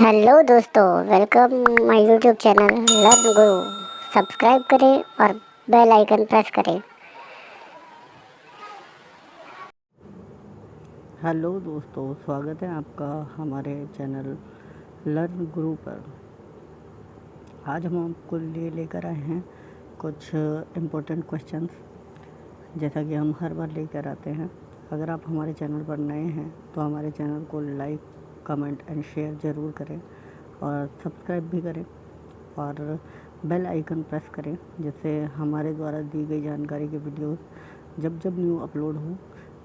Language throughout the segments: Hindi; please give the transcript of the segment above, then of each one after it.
हेलो दोस्तों, welcome my YouTube channel learn Guru. Subscribe करें और बेल आइकन प्रेस करें। हेलो दोस्तों, स्वागत है आपका हमारे चैनल लर्न गुरु पर। आज हम आपको लेकर आए हैं कुछ इम्पोर्टेंट क्वेश्चंस, जैसा कि हम हर बार लेकर आते हैं। अगर आप हमारे चैनल पर नए हैं तो हमारे चैनल को लाइक, कमेंट एंड शेयर ज़रूर करें और सब्सक्राइब भी करें और बेल आइकन प्रेस करें, जिससे हमारे द्वारा दी गई जानकारी के वीडियोस जब जब न्यू अपलोड हो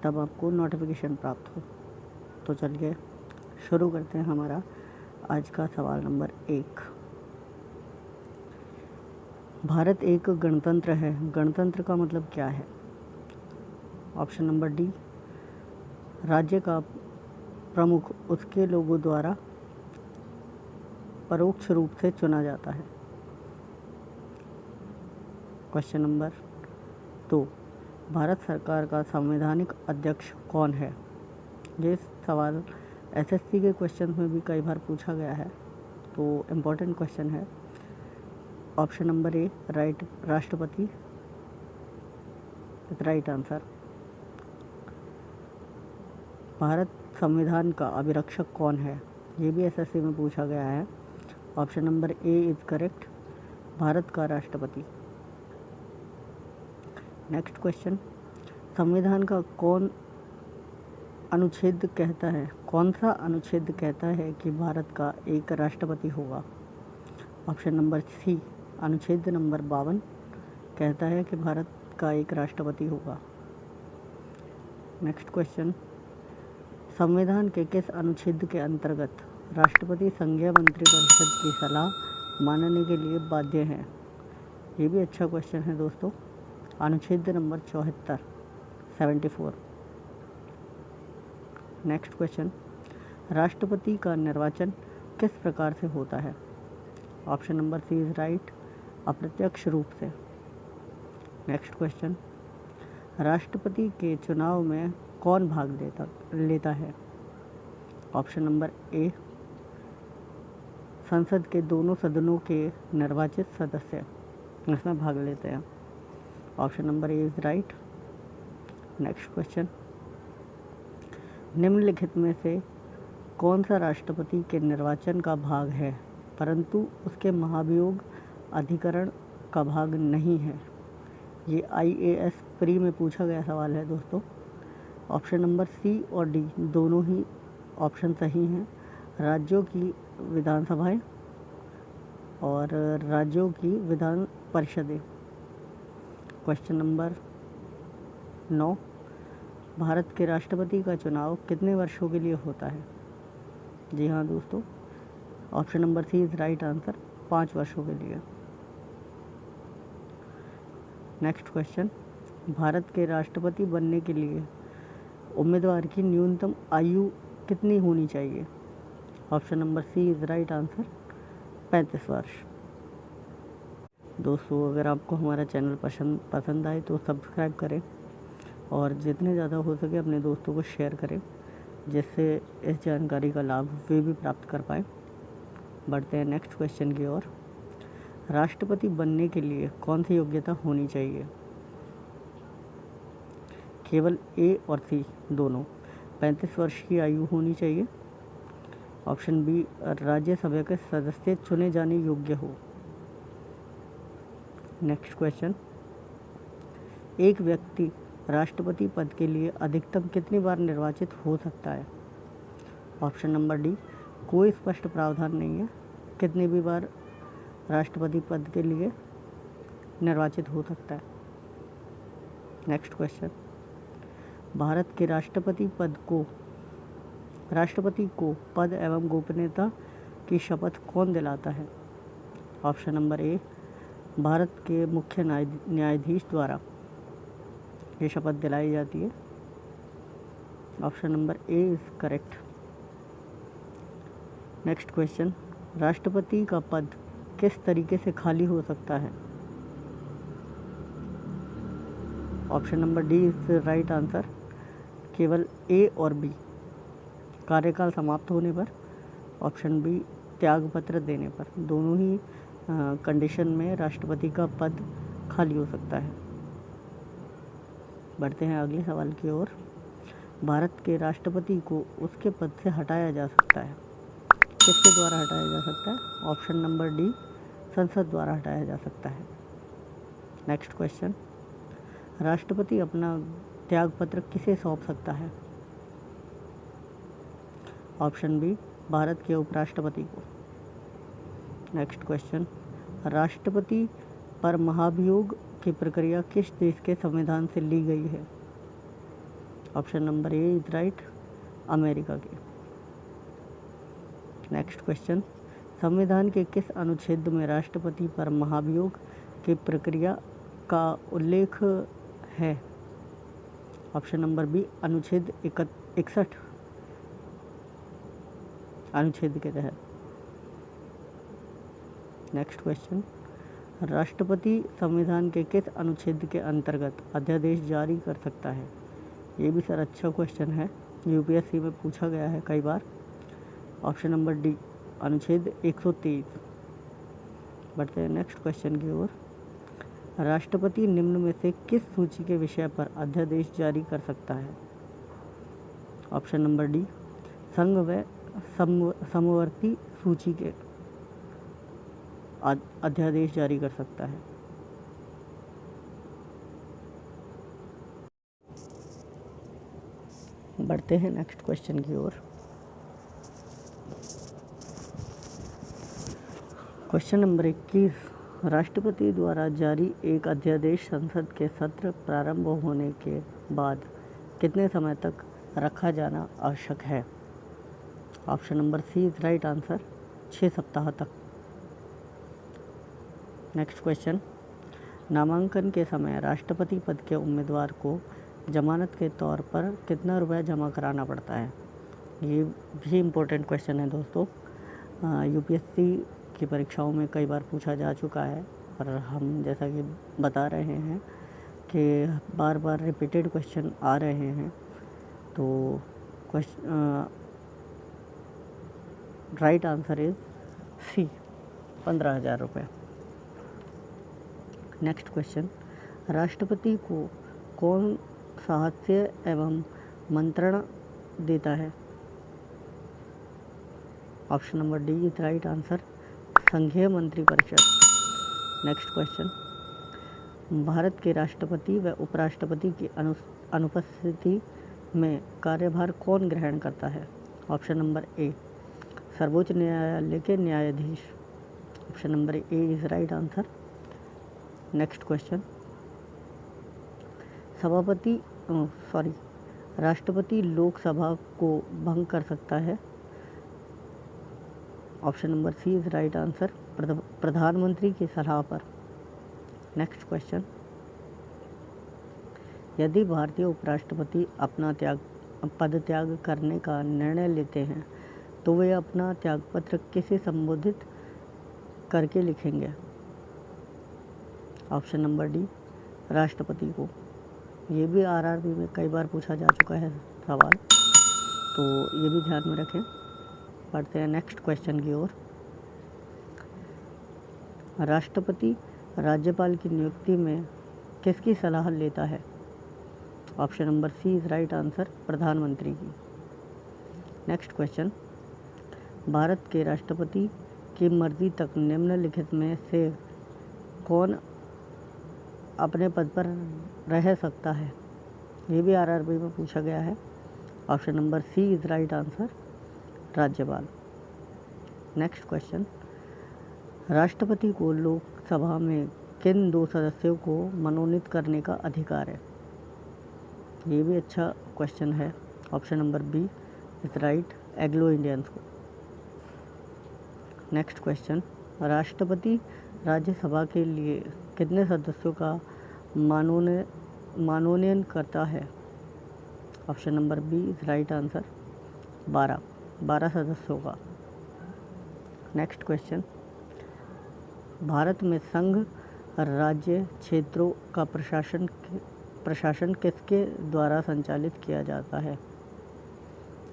तब आपको नोटिफिकेशन प्राप्त हो। तो चलिए शुरू करते हैं हमारा आज का सवाल नंबर 1। भारत एक गणतंत्र है, गणतंत्र का मतलब क्या है? ऑप्शन नंबर डी, राज्य का प्रमुख उसके लोगों द्वारा परोक्ष रूप से चुना जाता है। क्वेश्चन नंबर 2, भारत सरकार का संवैधानिक अध्यक्ष कौन है? ये सवाल एसएससी के क्वेश्चन में भी कई बार पूछा गया है, तो इम्पोर्टेंट क्वेश्चन है। ऑप्शन नंबर ए, राष्ट्रपति राइट आंसर। भारत संविधान का अभिरक्षक कौन है? ये भी एसएससी में पूछा गया है। Option number A is correct, Bharat का राष्ट्रपति। नेक्स्ट क्वेश्चन, संविधान का कौन सा अनुच्छेद कहता है कि भारत का एक राष्ट्रपति होगा? ऑप्शन नंबर सी, अनुच्छेद नंबर 52 कहता है कि भारत का एक राष्ट्रपति होगा। नेक्स्ट क्वेश्चन, संविधान के किस अनुच्छेद के अंतर्गत राष्ट्रपति संघीय मंत्रिपरिषद की सलाह मानने के लिए बाध्य हैं? ये भी अच्छा क्वेश्चन है दोस्तों। अनुच्छेद नंबर 74। नेक्स्ट क्वेश्चन, राष्ट्रपति का निर्वाचन किस प्रकार से होता है? Option number C is right, अप्रत्यक्ष रूप से। नेक्स्ट क्वेश्चन, राष्ट्रपति के चुनाव में कौन भाग लेता है? ऑप्शन नंबर ए, संसद के दोनों सदनों के निर्वाचित सदस्य इसमें भाग लेते हैं। Option number A is right. Next question, निम्नलिखित में से कौन सा राष्ट्रपति के निर्वाचन का भाग है परंतु उसके महाभियोग अधिकरण का भाग नहीं है? ये IAS प्री में पूछा गया सवाल है दोस्तों। ऑप्शन नंबर सी और डी दोनों ही ऑप्शन सही हैं। राज्यों की विधानसभाएं और राज्यों की विधान परिषदें। क्वेश्चन नंबर 9, भारत के राष्ट्रपति का चुनाव कितने वर्षों के लिए होता है? जी हाँ दोस्तों, option number C is right answer, 5 वर्षों के लिए। नेक्स्ट क्वेश्चन, भारत के राष्ट्रपति बनने के लिए उम्मीदवार की न्यूनतम आयु कितनी होनी चाहिए? Option number C is right answer, 35 वर्ष। दोस्तों, अगर आपको हमारा चैनल पसंद आए तो सब्सक्राइब करें और जितने ज़्यादा हो सके अपने दोस्तों को शेयर करें, जिससे इस जानकारी का लाभ वे भी प्राप्त कर पाएँ। बढ़ते हैं नेक्स्ट क्वेश्चन की ओर। राष्ट्रपति बनने के लिए कौन सी योग्यता होनी चाहिए? केवल ए और सी दोनों 35 वर्ष की आयु होनी चाहिए। ऑप्शन बी, राज्यसभा के सदस्य चुने जाने योग्य हो। नेक्स्ट क्वेश्चन, एक व्यक्ति राष्ट्रपति पद के लिए अधिकतम कितनी बार निर्वाचित हो सकता है? ऑप्शन नंबर डी, कोई स्पष्ट प्रावधान नहीं है, कितनी भी बार राष्ट्रपति पद के लिए निर्वाचित हो सकता है। नेक्स्ट क्वेश्चन, भारत के राष्ट्रपति को पद एवं गोपनीयता की शपथ कौन दिलाता है? ऑप्शन नंबर ए, भारत के मुख्य न्यायाधीश द्वारा ये शपथ दिलाई जाती है। Option number A is correct. Next question, राष्ट्रपति का पद किस तरीके से खाली हो सकता है? Option number D is right answer, केवल ए और बी कार्यकाल समाप्त होने पर। ऑप्शन बी त्यागपत्र देने पर। दोनों ही कंडीशन में राष्ट्रपति का पद खाली हो सकता है। बढ़ते हैं अगले सवाल की ओर। भारत के राष्ट्रपति को उसके पद से हटाया जा सकता है। किसके द्वारा हटाया जा सकता है? ऑप्शन नंबर डी, संसद द्वारा हटाया जा सकता है। नेक्स्ट क्वेश्चन, राष्ट्रपति अपना त्यागपत्र किसे सौंप सकता है? ऑप्शन बी, भारत के उपराष्ट्रपति को। नेक्स्ट क्वेश्चन, राष्ट्रपति पर महाभियोग की प्रक्रिया किस देश के संविधान से ली गई है? Option number A is right, America के। नेक्स्ट क्वेश्चन, संविधान के किस अनुच्छेद में राष्ट्रपति पर महाभियोग की प्रक्रिया का उल्लेख है? ऑप्शन नंबर बी, अनुच्छेद 61 अनुच्छेद के तहत। नेक्स्ट क्वेश्चन, राष्ट्रपति संविधान के किस अनुच्छेद के अंतर्गत अध्यादेश जारी कर सकता है? ये भी सर अच्छा क्वेश्चन है, यूपीएससी में पूछा गया है कई बार। ऑप्शन नंबर डी, अनुच्छेद 123। बढ़ते हैं नेक्स्ट क्वेश्चन की ओर। राष्ट्रपति निम्न में से किस सूची के विषय पर अध्यादेश जारी कर सकता है? ऑप्शन नंबर डी, संघ व समवर्ती सूची के अध्यादेश जारी कर सकता है। बढ़ते हैं नेक्स्ट क्वेश्चन की ओर। क्वेश्चन नंबर 21, राष्ट्रपति द्वारा जारी एक अध्यादेश संसद के सत्र प्रारंभ होने के बाद कितने समय तक रखा जाना आवश्यक है? Option number C is right answer, 6 सप्ताह तक। नेक्स्ट क्वेश्चन, नामांकन के समय राष्ट्रपति पद के उम्मीदवार को जमानत के तौर पर कितना रुपया जमा कराना पड़ता है? ये भी इम्पोर्टेंट क्वेश्चन है दोस्तों, यूपीएससी की परीक्षाओं में कई बार पूछा जा चुका है और हम जैसा कि बता रहे हैं कि बार बार रिपीटेड क्वेश्चन आ रहे हैं, तो राइट आंसर इज सी, 15,000 रुपये। नेक्स्ट क्वेश्चन, राष्ट्रपति को कौन साहस्य एवं मंत्रण देता है? Option number D is right answer, संघीय मंत्रिपरिषद। नेक्स्ट क्वेश्चन, भारत के राष्ट्रपति व उपराष्ट्रपति की अनुपस्थिति में कार्यभार कौन ग्रहण करता है? ऑप्शन नंबर ए, सर्वोच्च न्यायालय के न्यायाधीश। Option number A is right answer. Next question, राष्ट्रपति लोकसभा को भंग कर सकता है? Option number C is right answer, प्रधानमंत्री की सलाह पर। नेक्स्ट क्वेश्चन, यदि भारतीय उपराष्ट्रपति अपना पद त्याग करने का निर्णय लेते हैं तो वे अपना त्यागपत्र किसे संबोधित करके लिखेंगे? ऑप्शन नंबर डी, राष्ट्रपति को। ये भी आरआरबी में कई बार पूछा जा चुका है सवाल, तो ये भी ध्यान में रखें। बढ़ते हैं नेक्स्ट क्वेश्चन की ओर। राष्ट्रपति राज्यपाल की नियुक्ति में किसकी सलाह लेता है? Option number C is right answer, प्रधानमंत्री की। नेक्स्ट क्वेश्चन, भारत के राष्ट्रपति की मर्जी तक निम्नलिखित में से कौन अपने पद पर रह सकता है? ये भी आरआरबी में पूछा गया है। Option number C is right answer, राज्यपाल। नेक्स्ट क्वेश्चन, राष्ट्रपति को लोकसभा में किन 2 सदस्यों को मनोनीत करने का अधिकार है? ये भी अच्छा क्वेश्चन है। Option number B is right, Anglo Indians को। नेक्स्ट क्वेश्चन, राष्ट्रपति राज्यसभा के लिए कितने सदस्यों का मनोनयन करता है? Option number B is right answer, 12 सदस्यों का। नेक्स्ट क्वेश्चन, भारत में संघ राज्य क्षेत्रों का प्रशासन किसके द्वारा संचालित किया जाता है?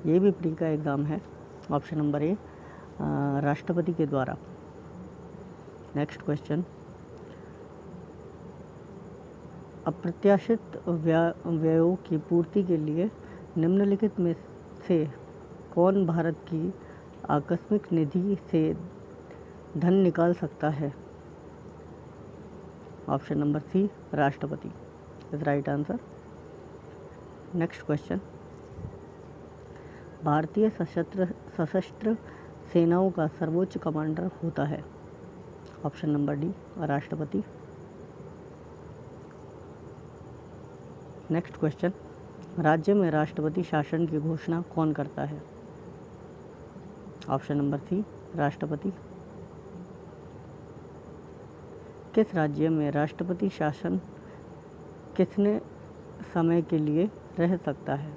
ये भी प्री का एग्ज़ाम है। ऑप्शन नंबर ए, राष्ट्रपति के द्वारा। नेक्स्ट क्वेश्चन, अप्रत्याशित व्ययों की पूर्ति के लिए निम्नलिखित में से कौन भारत की आकस्मिक निधि से धन निकाल सकता है? ऑप्शन नंबर सी, राष्ट्रपति is right answer. Next question, भारतीय सशस्त्र सेनाओं का सर्वोच्च कमांडर होता है? ऑप्शन नंबर डी, राष्ट्रपति। नेक्स्ट क्वेश्चन, राज्य में राष्ट्रपति शासन की घोषणा कौन करता है? ऑप्शन नंबर सी, राष्ट्रपति। किस राज्य में राष्ट्रपति शासन कितने समय के लिए रह सकता है?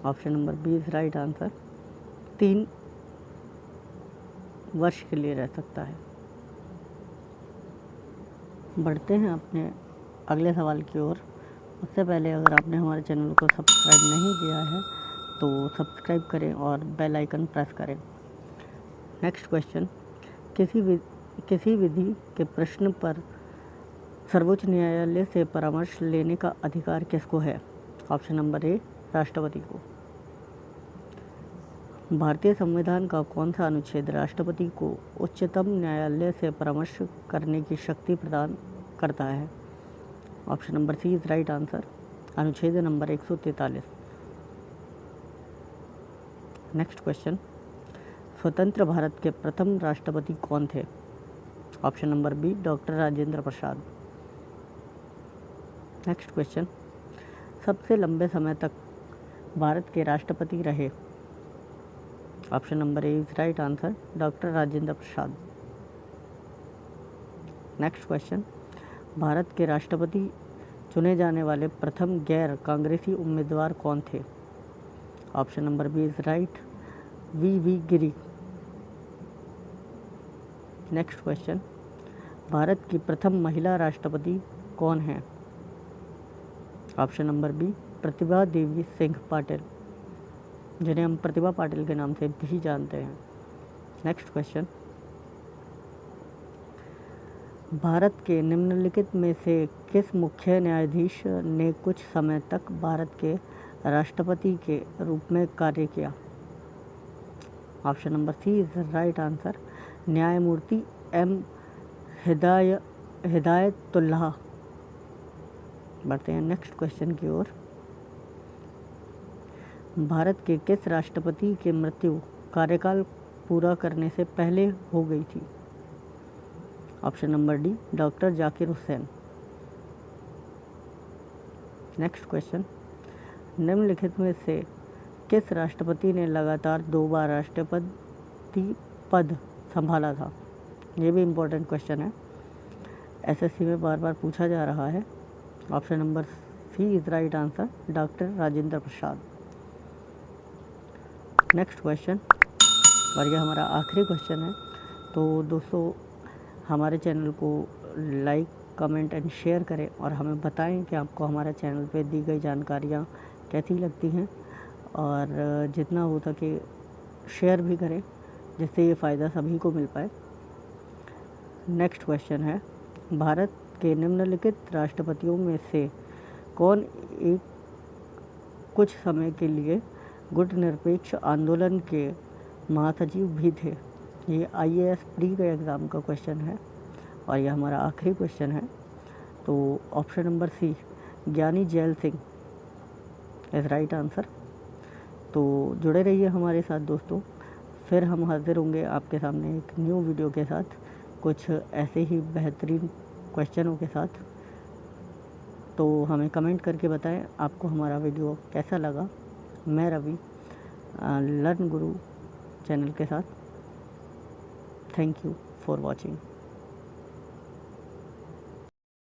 Option number B is right answer, 3 वर्ष के लिए रह सकता है। बढ़ते हैं अपने अगले सवाल की ओर। उससे पहले अगर आपने हमारे चैनल को सब्सक्राइब नहीं किया है तो सब्सक्राइब करें और बेल आइकन प्रेस करें। नेक्स्ट क्वेश्चन, किसी विधि के प्रश्न पर सर्वोच्च न्यायालय से परामर्श लेने का अधिकार किसको है? ऑप्शन नंबर ए, राष्ट्रपति को। भारतीय संविधान का कौन सा अनुच्छेद राष्ट्रपति को उच्चतम न्यायालय से परामर्श करने की शक्ति प्रदान करता है? Option number C is right answer, अनुच्छेद नंबर 143। नेक्स्ट क्वेश्चन, स्वतंत्र भारत के प्रथम राष्ट्रपति कौन थे? Option number B, doctor Rajendra Prasad. Next question, सबसे लंबे समय तक भारत के राष्ट्रपति रहे? Option number A is right answer, doctor Rajendra Prasad. Next question, Bharat के राष्ट्रपति चुने जाने वाले प्रथम गैर कांग्रेसी उम्मीदवार कौन थे? Option number B is right, V Giri. Next question, Bharat की प्रथम महिला राष्ट्रपति कौन है? Option number B, Pratibha Devi Singh Patil, जिन्हें हम प्रतिभा पाटिल के नाम से भी जानते हैं। नेक्स्ट क्वेश्चन, भारत के निम्नलिखित में से किस मुख्य न्यायाधीश ने कुछ समय तक भारत के राष्ट्रपति के रूप में कार्य किया? Option number C is right answer, न्यायमूर्ति एम हिदायतुल्लाह। बढ़ते हैं नेक्स्ट क्वेश्चन की ओर। भारत के किस राष्ट्रपति की मृत्यु कार्यकाल पूरा करने से पहले हो गई थी? Option number D, doctor Zakir Hussain. Next question, निम्नलिखित में से किस राष्ट्रपति ने लगातार 2 बार राष्ट्रपति पद संभाला था? ये भी इम्पोर्टेंट क्वेश्चन है, एसएससी में बार बार पूछा जा रहा है। Option number C is right answer, doctor Rajendra Prasad. Next question, और ये हमारा आखिरी क्वेश्चन है। तो दोस्तों, हमारे चैनल को लाइक, कमेंट एंड शेयर करें और हमें बताएं कि आपको हमारे चैनल पे दी गई जानकारियाँ कैसी लगती हैं, और जितना हो सके शेयर भी करें जिससे ये फ़ायदा सभी को मिल पाए। नेक्स्ट क्वेश्चन है, भारत के निम्नलिखित राष्ट्रपतियों में से कौन एक कुछ समय के लिए गुट निरपेक्ष आंदोलन के महासचिव भी थे? ये IAS प्री के एग्ज़ाम का क्वेश्चन है और यह हमारा आखिरी क्वेश्चन है। तो ऑप्शन नंबर सी, ज्ञानी gel Singh is right answer. तो जुड़े रहिए हमारे साथ दोस्तों, फिर हम हाजिर होंगे आपके सामने एक न्यू वीडियो के साथ, कुछ ऐसे ही बेहतरीन क्वेश्चनों के साथ। तो हमें कमेंट करके बताएं आपको हमारा वीडियो कैसा लगा। मैं रवि, लर्न गुरु चैनल के साथ। Thank you for watching.